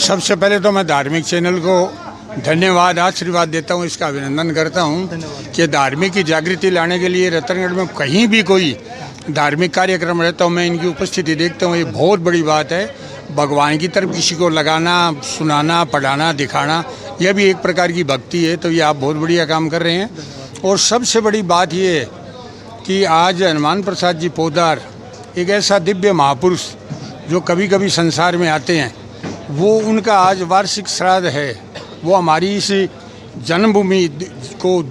सबसे पहले तो मैं धार्मिक चैनल को धन्यवाद आशीर्वाद देता हूँ, इसका अभिनंदन करता हूँ कि धार्मिक की जागृति लाने के लिए रतनगढ़ में कहीं भी कोई धार्मिक कार्यक्रम रहता हूँ मैं इनकी उपस्थिति देखता हूँ। ये बहुत बड़ी बात है। भगवान की तरफ किसी को लगाना, सुनाना, पढ़ाना, दिखाना, यह भी एक प्रकार की भक्ति है। तो ये आप बहुत बढ़िया काम कर रहे हैं। और सबसे बड़ी बात ये है कि आज हनुमान प्रसाद जी पोद्दार एक ऐसा दिव्य महापुरुष जो कभी कभी संसार में आते हैं, वो उनका आज वार्षिक श्राद्ध है। वो हमारी इस जन्मभूमि को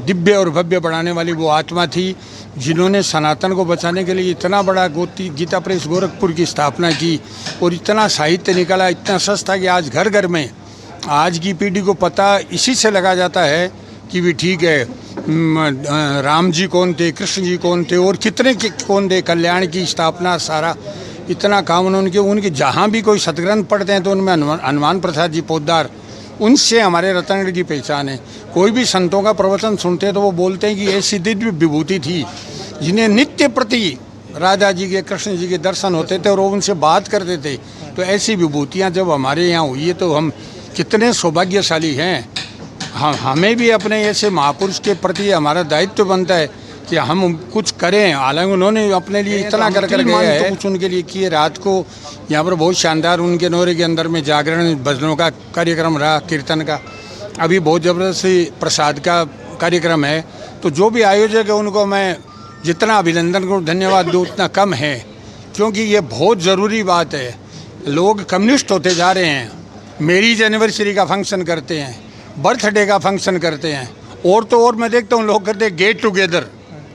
दिव्य और भव्य बनाने वाली वो आत्मा थी जिन्होंने सनातन को बचाने के लिए इतना बड़ा गीता प्रेस गोरखपुर की स्थापना की और इतना साहित्य निकाला, इतना सस्ता कि आज घर घर में आज की पीढ़ी को पता इसी से लगा जाता है कि भी ठीक है राम जी कौन थे, कृष्ण जी कौन थे और कितने कौन थे। कल्याण की स्थापना सारा इतना काम उनके जहाँ भी कोई सतग्रंथ पढ़ते हैं तो उनमें हनुमान प्रसाद जी पोद्दार, उनसे हमारे रतनगढ़ की पहचान है। कोई भी संतों का प्रवचन सुनते हैं तो वो बोलते हैं कि ऐसी दिव्य विभूति थी जिन्हें नित्य प्रति राधा जी के, कृष्ण जी के दर्शन होते थे और वो उनसे बात करते थे। तो ऐसी विभूतियाँ जब हमारे यहाँ हुई है तो हम कितने सौभाग्यशाली हैं। हमें भी अपने ऐसे महापुरुष के प्रति हमारा दायित्व बनता है कि हम कुछ करें। हालांकि उन्होंने अपने लिए इतना कर गए हैं, कुछ उनके लिए किए। रात को यहाँ पर बहुत शानदार उनके नौरे के अंदर में जागरण भजनों का कार्यक्रम रहा, कीर्तन का। अभी बहुत ज़बरदस्त प्रसाद का कार्यक्रम है। तो जो भी आयोजक है उनको मैं जितना अभिनंदन करूँ, धन्यवाद दूँ उतना कम है, क्योंकि ये बहुत ज़रूरी बात है। लोग कम्युनिस्ट होते जा रहे हैं, मैरिज एनिवर्सरी का फंक्शन करते हैं, बर्थडे का फंक्शन करते हैं, और तो और मैं देखता हूँ लोग करते हैं गेट टुगेदर,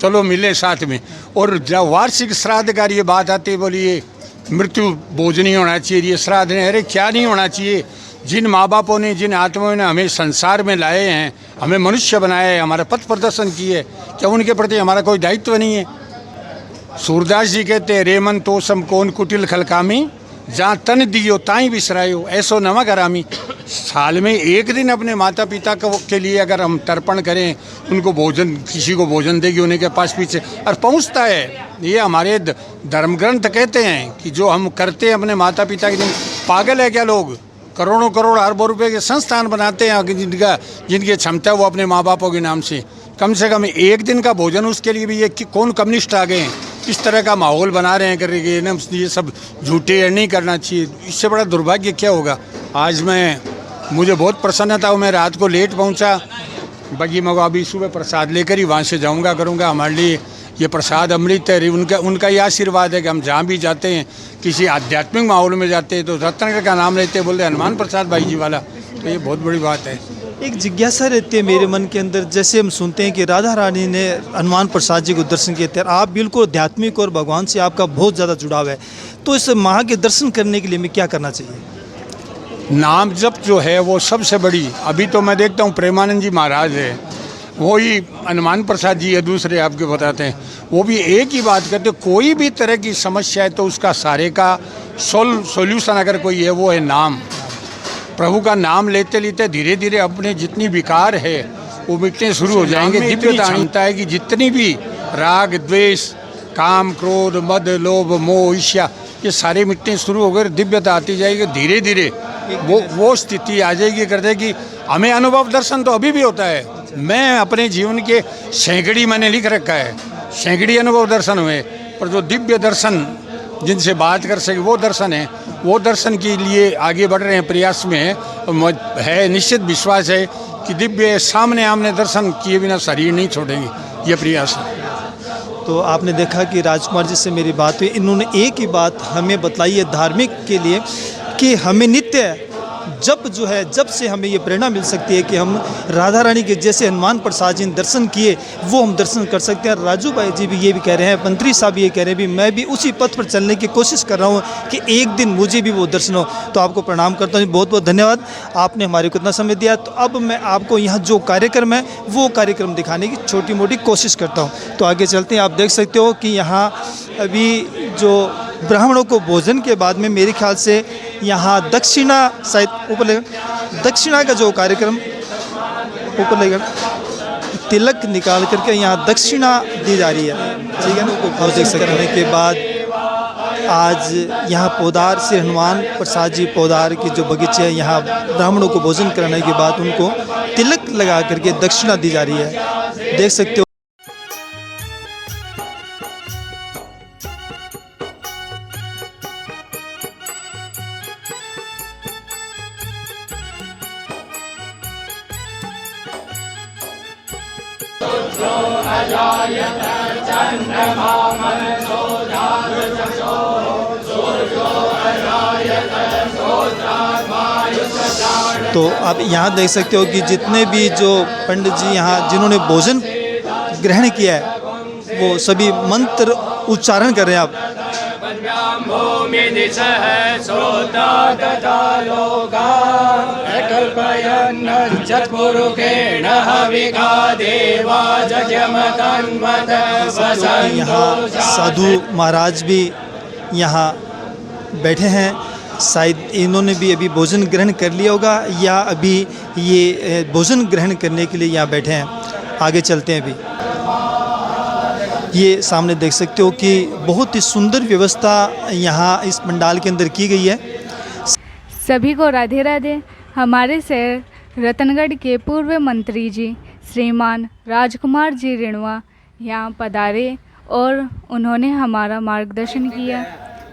चलो मिले साथ में। और जब वार्षिक श्राद्ध का ये बात आती है, बोलिए मृत्यु भोज नहीं होना चाहिए, ये श्राद्ध नहीं। अरे क्या नहीं होना चाहिए? जिन माँ बापों ने, जिन आत्माओं ने हमें संसार में लाए हैं, हमें मनुष्य बनाया है, हमारा पथ प्रदर्शन किए, क्या उनके प्रति हमारा कोई दायित्व नहीं है? सूरदास जी कहते हैं, रेमन तोसम कौन कुटिल खलकामी, जहाँ तन दियो ताई बिसरायो, ऐसो नमक हरामी। साल में एक दिन अपने माता पिता के लिए अगर हम तर्पण करें, उनको भोजन, किसी को भोजन देगी उन्हीं के पास पीछे और पहुंचता है। ये हमारे धर्म ग्रंथ कहते हैं कि जो हम करते हैं अपने माता पिता के लिए, पागल है क्या लोग? करोड़ों करोड़ अरबों रुपए के संस्थान बनाते हैं जिनकी क्षमता है वो अपने माँ बापों के नाम से कम एक दिन का भोजन उसके लिए भी ये कौन कम्युनिस्ट आ गए हैं? इस तरह का माहौल बना रहे हैं करके ना, ये सब झूठे नहीं करना चाहिए। इससे बड़ा दुर्भाग्य क्या होगा? आज मुझे बहुत प्रसन्नता हो, मैं रात को लेट पहुंचा, बाकी मैं अभी सुबह प्रसाद लेकर ही वहाँ से जाऊंगा करूंगा। हमारे लिए ये प्रसाद अमृत है। उनका ये आशीर्वाद है कि हम जहाँ भी जाते हैं, किसी आध्यात्मिक माहौल में जाते हैं तो रत्नाकर का नाम लेते बोलते हनुमान प्रसाद भाई जी वाला, तो ये बहुत बड़ी बात है। एक जिज्ञासा रहती है मेरे मन के अंदर, जैसे हम सुनते हैं कि राधा रानी ने हनुमान प्रसाद जी को दर्शन किए थे। आप बिल्कुल आध्यात्मिक और भगवान से आपका बहुत ज़्यादा जुड़ाव है, तो इस माँ के दर्शन करने के लिए हमें क्या करना चाहिए? नाम जप जो है वो सबसे बड़ी, अभी तो मैं देखता हूँ प्रेमानंद जी महाराज है, वो ही हनुमान प्रसाद जी है, दूसरे आपके बताते हैं, वो भी एक ही बात करते, कोई भी तरह की समस्या है तो उसका सारे का सॉल्यूशन अगर कोई है वो है नाम। प्रभु का नाम लेते लेते धीरे धीरे अपने जितनी विकार है वो मिटने शुरू हो जाएंगे। दिव्यता क्षमता है कि जितनी भी राग, द्वेष, काम, क्रोध, मद, लोभ, मोह, ईर्ष्या, ये सारे मिटने शुरू हो गए, दिव्यता आती जाएगी। धीरे धीरे वो स्थिति आ जाएगी करते कि हमें अनुभव दर्शन तो अभी भी होता है। मैं अपने जीवन के सैकड़ी मैंने लिख रखा है, सैकड़ी अनुभव दर्शन हुए, पर जो दिव्य दर्शन जिनसे बात कर सके वो दर्शन है, वो दर्शन के लिए आगे बढ़ रहे हैं, प्रयास में है। निश्चित विश्वास है कि दिव्य सामने आमने दर्शन किए बिना शरीर नहीं छोड़ेंगे, ये प्रयास है। तो आपने देखा कि राजकुमार जी से मेरी बात हुई, इन्होंने एक ही बात हमें बताई है धार्मिक के लिए कि हमें नित्य जब से हमें ये प्रेरणा मिल सकती है कि हम राधा रानी के जैसे हनुमान प्रसाद जी ने दर्शन किए वो हम दर्शन कर सकते हैं। राजू भाई जी भी ये भी कह रहे हैं, मंत्री साहब ये कह रहे हैं भी, मैं भी उसी पथ पर चलने की कोशिश कर रहा हूँ कि एक दिन मुझे भी वो दर्शन हो। तो आपको प्रणाम करता हूँ, बहुत बहुत धन्यवाद, आपने हमारे को इतना समय दिया। तो अब मैं आपको यहाँ जो कार्यक्रम है वो कार्यक्रम दिखाने की छोटी मोटी कोशिश करता हूँ। तो आगे चलते हैं। आप देख सकते हो कि यहाँ अभी जो ब्राह्मणों को भोजन के बाद में मेरे ख्याल से यहाँ दक्षिणा शायद ऊपर लेकर, दक्षिणा का जो कार्यक्रम ऊपर लेकर तिलक निकाल करके यहाँ दक्षिणा दी जा रही है, ठीक है ना। और देख सकते हैं के बाद आज यहाँ पौधार श्री हनुमान प्रसाद जी पौधार के जो बगीचे हैं, यहाँ ब्राह्मणों को भोजन कराने के बाद उनको तिलक लगा करके दक्षिणा दी जा रही है। देख सकते हो। तो आप यहाँ देख सकते हो कि जितने भी जो पंडित जी यहाँ जिन्होंने भोजन ग्रहण किया है, वो सभी मंत्र उच्चारण कर रहे हैं। आप यहाँ साधु महाराज भी यहाँ बैठे हैं। शायद इन्होंने भी अभी भोजन ग्रहण कर लिया होगा या अभी ये भोजन ग्रहण करने के लिए यहाँ बैठे हैं। आगे चलते हैं। अभी ये सामने देख सकते हो कि बहुत ही सुंदर व्यवस्था यहाँ इस पंडाल के अंदर की गई है। सभी को राधे राधे। हमारे शहर रतनगढ़ के पूर्व मंत्री जी श्रीमान राजकुमार जी रिणवा यहाँ पधारे और उन्होंने हमारा मार्गदर्शन किया।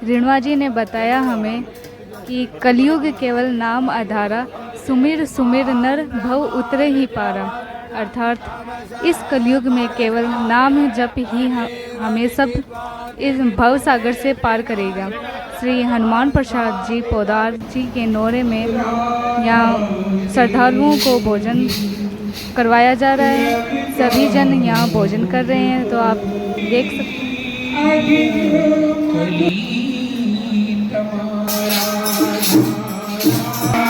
रिणवा जी ने बताया हमें कि कलयुग केवल नाम आधारा, सुमिर सुमिर नर भव उतरे ही पारा। अर्थात इस कलयुग में केवल नाम जप ही हमें सब इस भव सागर से पार करेगा। श्री हनुमान प्रसाद जी पौधार जी के नौरे में यहाँ श्रद्धालुओं को भोजन करवाया जा रहा है। सभी जन यहाँ भोजन कर रहे हैं, तो आप देख सकते हैं।